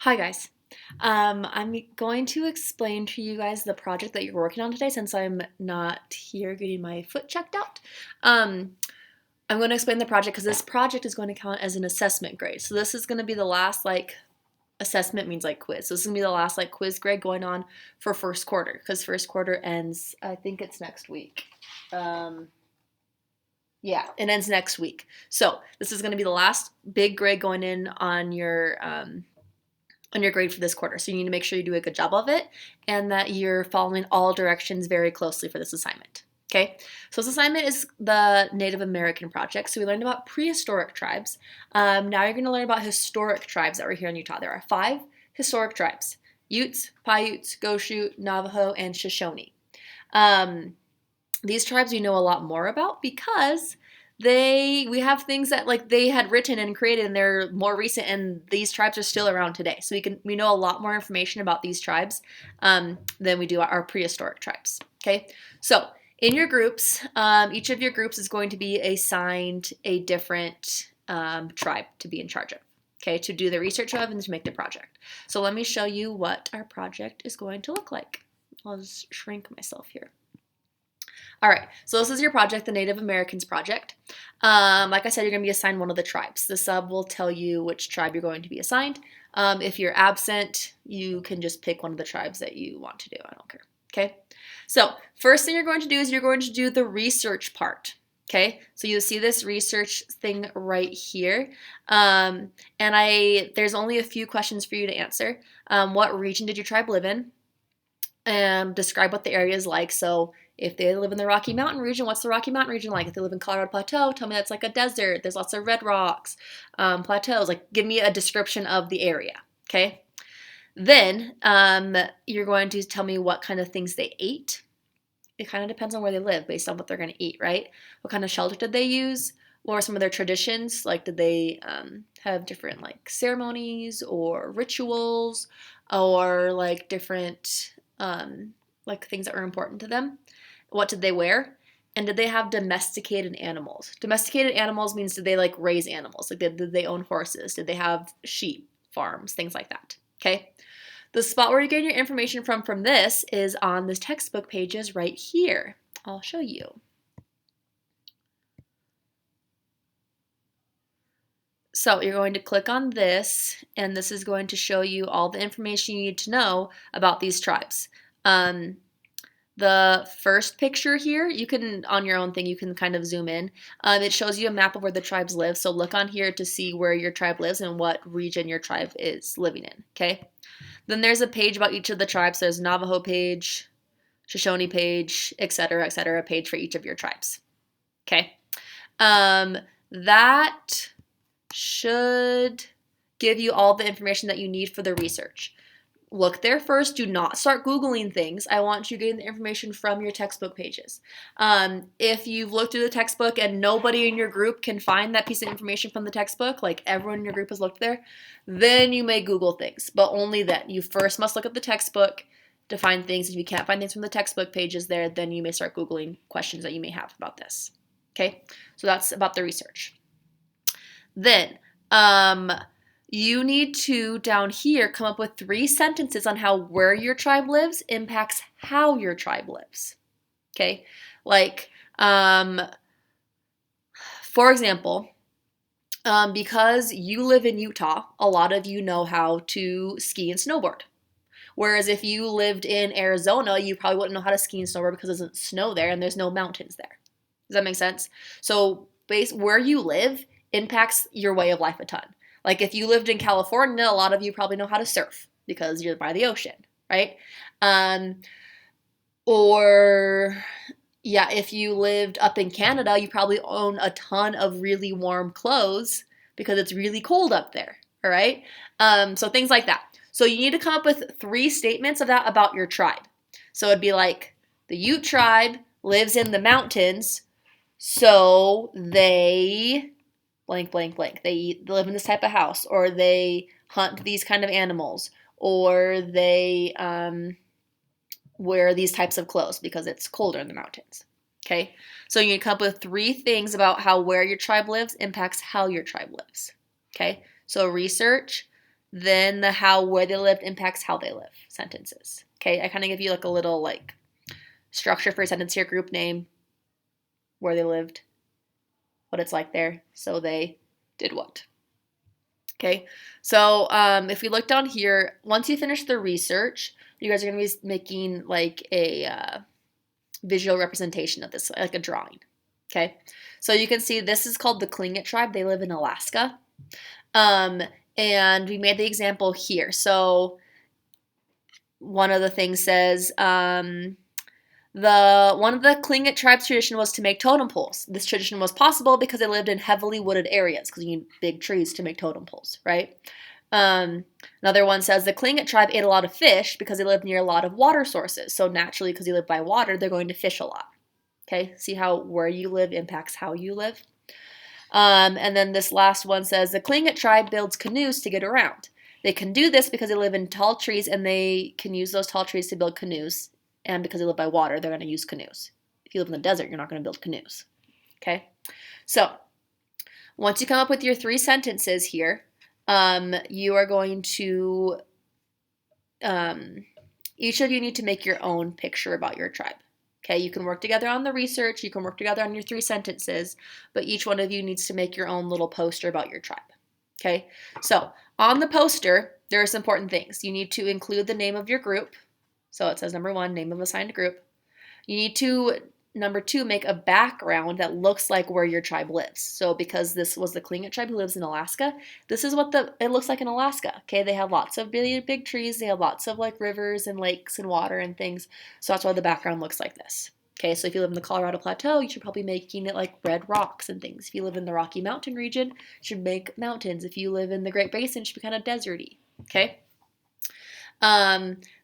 Hi guys. I'm going to explain to you guys the project that you're working on today since I'm not here getting my foot checked out. Um, I'm going to explain the project because this project is going to count as an assessment grade. So this is going to be the last assessment means like quiz. So this is going to be the last quiz grade going on for first quarter because first quarter ends, I think it's next week. Yeah, it ends next week. So this is going to be the last big grade going in on your grade for this quarter. So you need to make sure you do a good job of it and that you're following all directions very closely for this assignment. Okay, so this assignment is the Native American project. So we learned about prehistoric tribes. Now you're going to learn about historic tribes that were here in Utah. There are 5 historic tribes: Utes, Paiutes, Goshute, Navajo, and Shoshone. These tribes we know a lot more about because we have things that they had written and created and they're more recent, and these tribes are still around today, so we know a lot more information about these tribes than we do our prehistoric tribes. Okay, so in your groups, each of your groups is going to be assigned a different tribe to be in charge of, okay, to do the research of and to make the project. So let me show you what our project is going to look like. I'll just shrink myself here. All right, so this is your project, the Native Americans project. Like I said, you're going to be assigned one of the tribes. The sub will tell you which tribe you're going to be assigned. If you're absent, you can just pick one of the tribes that you want to do. I don't care. Okay, so first thing you're going to do is you're going to do the research part. Okay, so you see this research thing right here. There's only a few questions for you to answer. What region did your tribe live in? And describe what the area is like. So if they live in the Rocky Mountain region, what's the Rocky Mountain region like? If they live in Colorado Plateau, tell me that's like a desert. There's lots of red rocks, plateaus. Like, give me a description of the area, okay? Then you're going to tell me what kind of things they ate. It kind of depends on where they live based on what they're going to eat, right? What kind of shelter did they use? What were some of their traditions? Like, did they have different ceremonies or rituals or different things that were important to them? What did they wear? And did they have domesticated animals? Domesticated animals means did they raise animals? Did they own horses? Did they have sheep farms? Things like that. Okay. The spot where you're getting your information from this is on the textbook pages right here. I'll show you. So you're going to click on this, and this is going to show you all the information you need to know about these tribes. The first picture here, you can, on your own thing, you can kind of zoom in. It shows you a map of where the tribes live. So look on here to see where your tribe lives and what region your tribe is living in, okay? Then there's a page about each of the tribes. There's Navajo page, Shoshone page, etc., page for each of your tribes, okay? That should give you all the information that you need for the research. Look there first. Do not start Googling things. I want you getting the information from your textbook pages. If you've looked through the textbook and nobody in your group can find that piece of information from the textbook, like everyone in your group has looked there, then you may Google things, but only then. You first must look at the textbook to find things. If you can't find things from the textbook pages there, then you may start Googling questions that you may have about this. Okay, so that's about the research. Then, you need to, down here, come up with 3 sentences on how where your tribe lives impacts how your tribe lives. Okay? For example, because you live in Utah, a lot of you know how to ski and snowboard. Whereas if you lived in Arizona, you probably wouldn't know how to ski and snowboard because it doesn't snow there and there's no mountains there. Does that make sense? So where you live impacts your way of life a ton. Like if you lived in California, a lot of you probably know how to surf because you're by the ocean, right? Or yeah, if you lived up in Canada, you probably own a ton of really warm clothes because it's really cold up there, all right? So things like that. So you need to come up with 3 statements of that about your tribe. So it'd be like, the Ute tribe lives in the mountains, so they blank, blank, blank. They live in this type of house, or they hunt these kind of animals, or they wear these types of clothes because it's colder in the mountains. Okay, so you need to come up with 3 things about how where your tribe lives impacts how your tribe lives. Okay, so research, then the how where they lived impacts how they live sentences. Okay, I kind of give you like a little like structure for a sentence here: group name, where they lived, what it's like there, so they did what. Okay, so if we look down here, once you finish the research, you guys are going to be making like a visual representation of this, like a drawing. Okay, so you can see this is called the Tlingit tribe. They live in Alaska. And we made the example here. So one of the things says, one of the Tlingit tribe's tradition was to make totem poles. This tradition was possible because they lived in heavily wooded areas, because you need big trees to make totem poles, right? Another one says the Tlingit tribe ate a lot of fish because they lived near a lot of water sources. So naturally, because you live by water, they're going to fish a lot. Okay, see how where you live impacts how you live. And then this last one says the Tlingit tribe builds canoes to get around. They can do this because they live in tall trees and they can use those tall trees to build canoes. And because they live by water, they're going to use canoes. If you live in the desert, you're not going to build canoes. Okay? So, once you come up with your 3 sentences here, you are going to, each of you need to make your own picture about your tribe. Okay, you can work together on the research, you can work together on your 3 sentences, but each one of you needs to make your own little poster about your tribe. Okay, so on the poster, there are some important things. You need to include the name of your group. So it says number 1, name of assigned group. You need to, number 2, make a background that looks like where your tribe lives. So because this was the Tlingit tribe who lives in Alaska, this is what it looks like in Alaska. Okay, they have lots of really big trees. They have lots of like rivers and lakes and water and things. So that's why the background looks like this. Okay, so if you live in the Colorado Plateau, you should probably making it like red rocks and things. If you live in the Rocky Mountain region, you should make mountains. If you live in the Great Basin, it should be kind of deserty. Okay.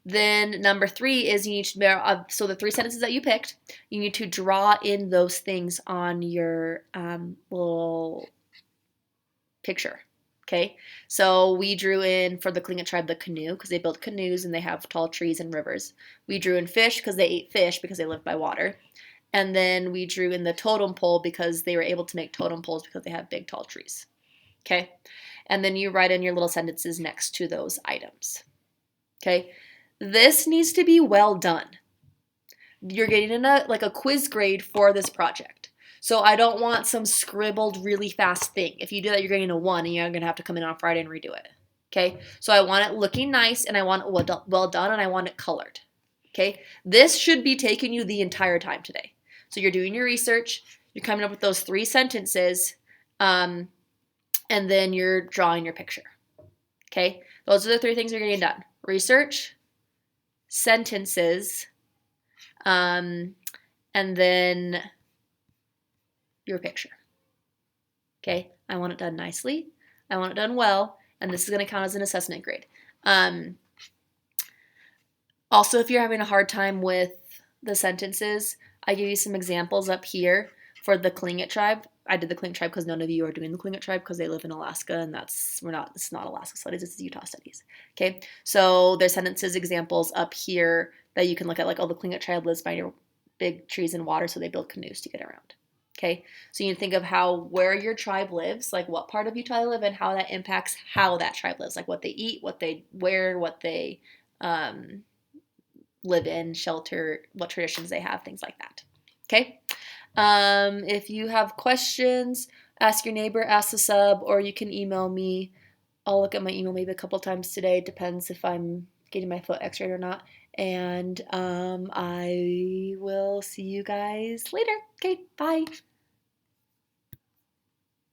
Then number 3 is you need to, so the 3 sentences that you picked, you need to draw in those things on your little picture. Okay, so we drew in for the Tlingit tribe the canoe because they built canoes and they have tall trees and rivers. We drew in fish because they ate fish because they live by water. And then we drew in the totem pole because they were able to make totem poles because they have big tall trees. Okay, and then you write in your little sentences next to those items. Okay, this needs to be well done. You're getting a quiz grade for this project. So I don't want some scribbled really fast thing. If you do that, you're getting a 1 and you're going to have to come in on Friday and redo it. Okay, so I want it looking nice and I want it well done and I want it colored. Okay, this should be taking you the entire time today. So you're doing your research, you're coming up with those 3 sentences, and then you're drawing your picture. Okay, those are the 3 things you're getting done. Research, sentences, and then your picture. Okay, I want it done nicely. I want it done well, and this is going to count as an assessment grade. Also, if you're having a hard time with the sentences, I give you some examples up here for the Tlingit tribe. I did the Tlingit tribe because none of you are doing the Tlingit tribe because they live in Alaska, and it's not Alaska studies, it's Utah studies. Okay, so there's sentences examples up here that you can look at, like, oh, the Tlingit tribe lives by big trees and water, so they build canoes to get around. Okay, so you think of where your tribe lives, like what part of Utah they live in, how that impacts how that tribe lives, like what they eat, what they wear, what they live in, shelter, what traditions they have, things like that. Okay. If you have questions, ask your neighbor, ask the sub, or you can email me. I'll look at my email maybe a couple times today. Depends if I'm getting my foot x-rayed or not. And I will see you guys later. Okay, bye.